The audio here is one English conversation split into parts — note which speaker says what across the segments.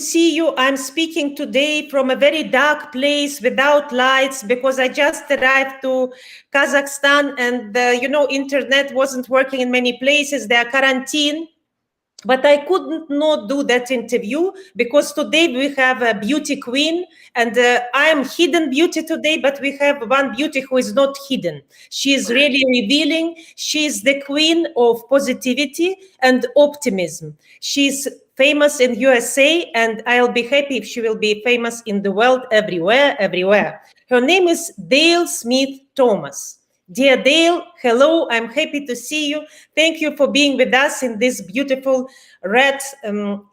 Speaker 1: see you. I'm speaking today from a very dark place without lights because I just arrived to Kazakhstan and internet wasn't working in many places. They are quarantined. But I couldn't not do that interview because today we have a beauty queen and I am hidden beauty today, but we have one beauty who is not hidden. She is really revealing. She is the queen of positivity and optimism. She's famous in USA and I'll be happy if she will be famous in the world everywhere. Her name is Dale Smith Thomas. Dear Dale, hello, I'm happy to see you. Thank you for being with us in this beautiful red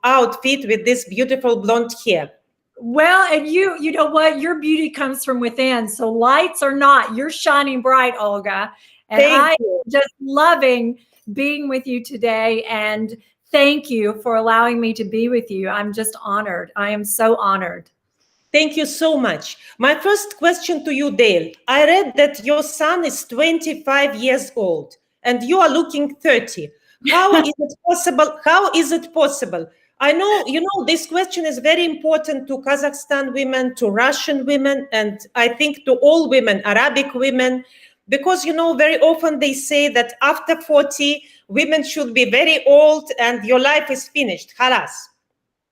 Speaker 1: outfit with this beautiful blonde hair.
Speaker 2: Well, and you know what? Your beauty comes from within. So lights or not, you're shining bright, Olga. And I'm just loving being with you today. And thank you for allowing me to be with you. I'm just honored. I am so honored.
Speaker 1: Thank you so much. My first question to you, Dale. I read that your son is 25 years old and you are looking 30. How is it possible? How is it possible? I know, this question is very important to Kazakhstan women, to Russian women, and I think to all women, Arabic women, because, very often they say that after 40, women should be very old and your life is finished. Halas.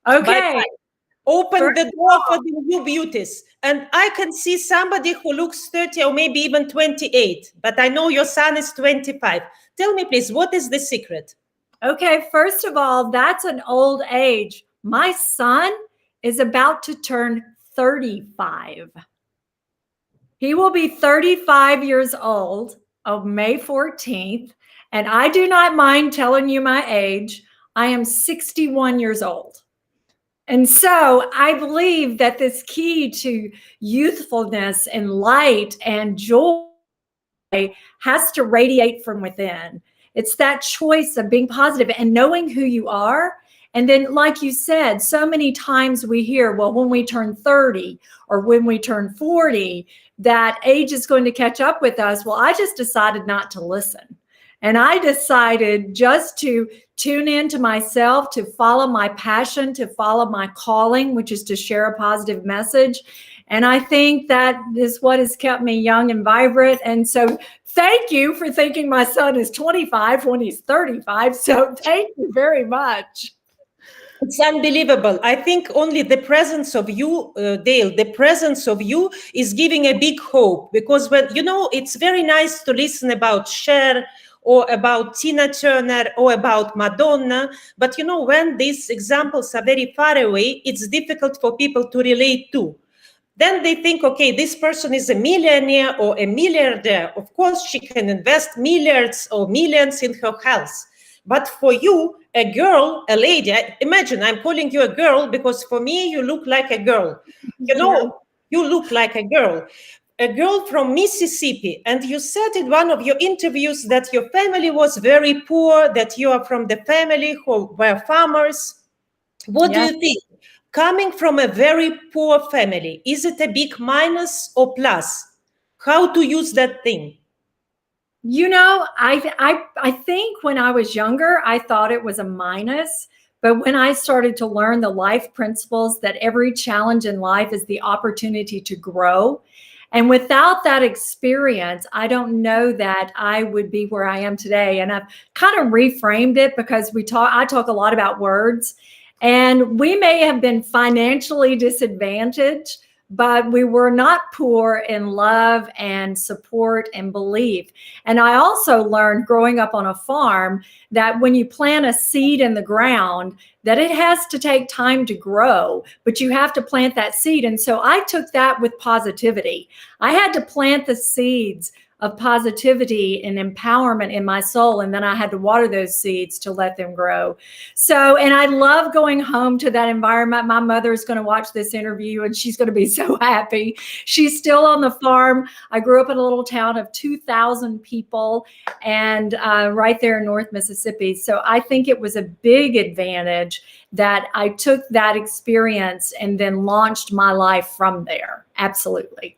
Speaker 2: Okay.
Speaker 1: Open the door for the new beauties. And I can see somebody who looks 30 or maybe even 28, but I know your son is 25. Tell me, please, what is the secret?
Speaker 2: Okay, first of all, that's an old age. My son is about to turn 35. He will be 35 years old on May 14th. And I do not mind telling you my age. I am 61 years old. And so I believe that this key to youthfulness and light and joy has to radiate from within. It's that choice of being positive and knowing who you are. And then, like you said, so many times we hear, well, when we turn 30 or when we turn 40, that age is going to catch up with us. Well, I just decided not to listen. And I decided just to tune into myself, to follow my passion, to follow my calling, which is to share a positive message. And I think that is what has kept me young and vibrant. And so thank you for thinking my son is 25 when he's 35. So thank you very much.
Speaker 1: It's unbelievable. I think only the presence of you, Dale, the presence of you is giving a big hope because when, it's very nice to listen about Cher or about Tina Turner or about Madonna. But, when these examples are very far away, it's difficult for people to relate to. Then they think, okay, this person is a millionaire or a milliardaire. Of course, she can invest milliards or millions in her health. But for you, a girl, a lady, imagine I'm calling you a girl because for me, you look like a girl. You look like a girl from Mississippi. And you said in one of your interviews that your family was very poor, that you are from the family who were farmers. What do you think? Coming from a very poor family, is it a big minus or plus? How to use that thing?
Speaker 2: I think when I was younger, I thought it was a minus. But when I started to learn the life principles that every challenge in life is the opportunity to grow. And without that experience, I don't know that I would be where I am today. And I've kind of reframed it because I talk a lot about words. And we may have been financially disadvantaged, but we were not poor in love and support and belief. And I also learned growing up on a farm that when you plant a seed in the ground, that it has to take time to grow, but you have to plant that seed. And so I took that with positivity. I had to plant the seeds of positivity and empowerment in my soul. And then I had to water those seeds to let them grow. So, and I love going home to that environment. My mother is going to watch this interview and she's going to be so happy. She's still on the farm. I grew up in a little town of 2,000 people and right there in North Mississippi. So I think it was a big advantage that I took that experience and then launched my life from there. Absolutely.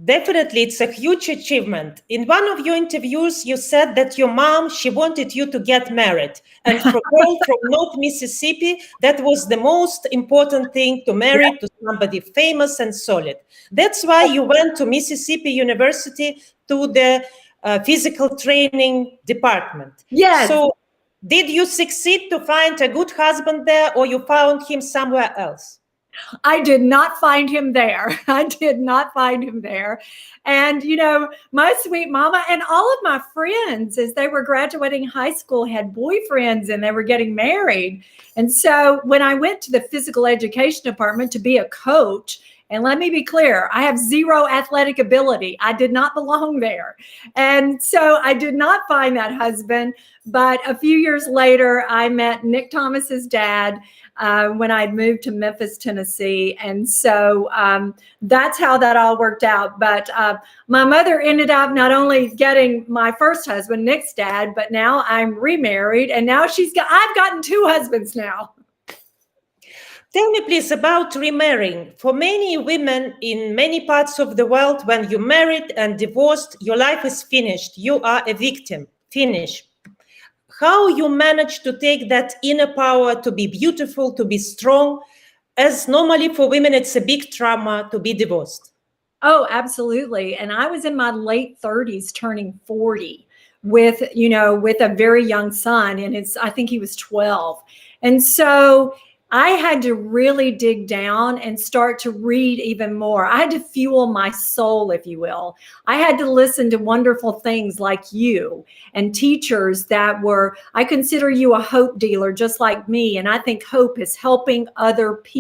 Speaker 1: Definitely, it's a huge achievement. In one of your interviews, you said that your mom, she wanted you to get married. And for a girl from North Mississippi, that was the most important thing, to marry to somebody famous and solid. That's why you went to Mississippi University to the physical training department.
Speaker 2: Yes.
Speaker 1: So did you succeed to find a good husband there, or you found him somewhere else?
Speaker 2: I did not find him there. I did not find him there. And, you know, my sweet mama and all of my friends, as they were graduating high school, had boyfriends and they were getting married. And so when I went to the physical education department to be a coach, and let me be clear, I have zero athletic ability. I did not belong there. And so I did not find that husband. But a few years later, I met Nick Thomas's dad when I'd moved to Memphis, Tennessee. And so that's how that all worked out. But my mother ended up not only getting my first husband, Nick's dad, but now I'm remarried. And now I've gotten two husbands now.
Speaker 1: Tell me, please, about remarrying. For many women in many parts of the world, when you're married and divorced, your life is finished. You are a victim. Finish. How you manage to take that inner power to be beautiful, to be strong, as normally for women, it's a big trauma to be divorced.
Speaker 2: Oh, absolutely. And I was in my late 30s, turning 40 with a very young son. And I think he was 12. And so I had to really dig down and start to read even more. I had to fuel my soul, if you will. I had to listen to wonderful things like you and teachers I consider you a hope dealer just like me. And I think hope is helping other people.